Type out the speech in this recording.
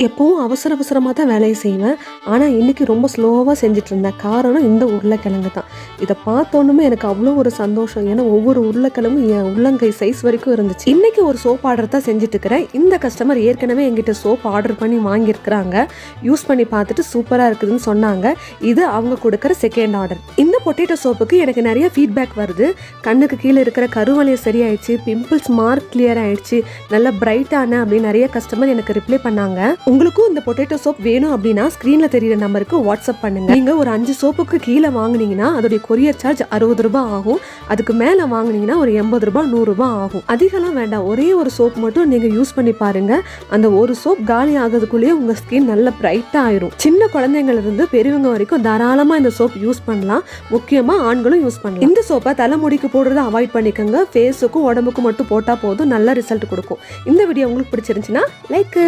எப்பவும் அவசர அவசரமாக தான் வேலையை செய்வேன். ஆனால் இன்றைக்கி ரொம்ப ஸ்லோவாக செஞ்சுட்டு இருந்தேன். காரணம் இந்த உருளைக்கிழங்கு தான். இதை பார்த்தோன்னுமே எனக்கு அவ்வளோ ஒரு சந்தோஷம். ஏன்னா ஒவ்வொரு உருளைக்கிழங்கும் என் உள்ளங்கை சைஸ் வரைக்கும் இருந்துச்சு. இன்றைக்கி ஒரு சோப் ஆர்டர் தான் செஞ்சுட்டு இருக்கிறேன். இந்த கஸ்டமர் ஏற்கனவே எங்கிட்ட சோப் ஆர்டர் பண்ணி வாங்கியிருக்கிறாங்க. யூஸ் பண்ணி பார்த்துட்டு சூப்பராக இருக்குதுன்னு சொன்னாங்க. இது அவங்க கொடுக்குற செகண்ட் ஆர்டர். இந்த பொட்டேட்டோ சோப்புக்கு எனக்கு நிறைய ஃபீட்பேக் வருது. கண்ணுக்கு கீழே இருக்கிற கருவளையம் சரியாயிடுச்சு, பிம்பிள்ஸ் மார்க் கிளியர் ஆயிடுச்சு, நல்லா பிரைட்டான அப்படின்னு நிறைய கஸ்டமர் எனக்கு ரிப்ளை பண்ணாங்க. உங்களுக்கும் இந்த பொட்டேட்டோ சோப் வேணும் அப்படின்னா ஸ்க்ரீன்ல தெரியுற நம்பருக்கு வாட்ஸ்அப் பண்ணுங்க. நீங்க ஒரு 5 சோப்புக்கு கீழே வாங்குனீங்கன்னா அதோடைய கொரியர் சார்ஜ் 60 ரூபாய் ஆகும். அதுக்கு மேல வாங்குனீங்கன்னா ஒரு 80 ரூபாய் 100 ரூபாய் ஆகும். அதிகலாம் வேண்டாம், ஒரே ஒரு சோப் மட்டும் நீங்க யூஸ் பண்ணி பாருங்க. அந்த ஒரு சோப் காலி ஆகிறதுக்குள்ளேயே உங்க ஸ்கின் நல்ல பிரைட்டா ஆயிரும். சின்ன குழந்தைங்கள்ல இருந்து பெரியவங்க வரைக்கும் தாராளமா இந்த சோப் யூஸ் பண்ணலாம். முக்கியமா ஆண்களும் யூஸ் பண்ணலாம். இந்த சோப்பை தலைமுடிக்கு போடுறதை அவாய்ட் பண்ணிக்கோங்க. ஃபேஸுக்கும் உடம்புக்கும் மட்டும் போட்டா போதும், நல்ல ரிசல்ட் கொடுக்கும். இந்த வீடியோ உங்களுக்கு பிடிச்சிருந்துச்சுன்னா லைக்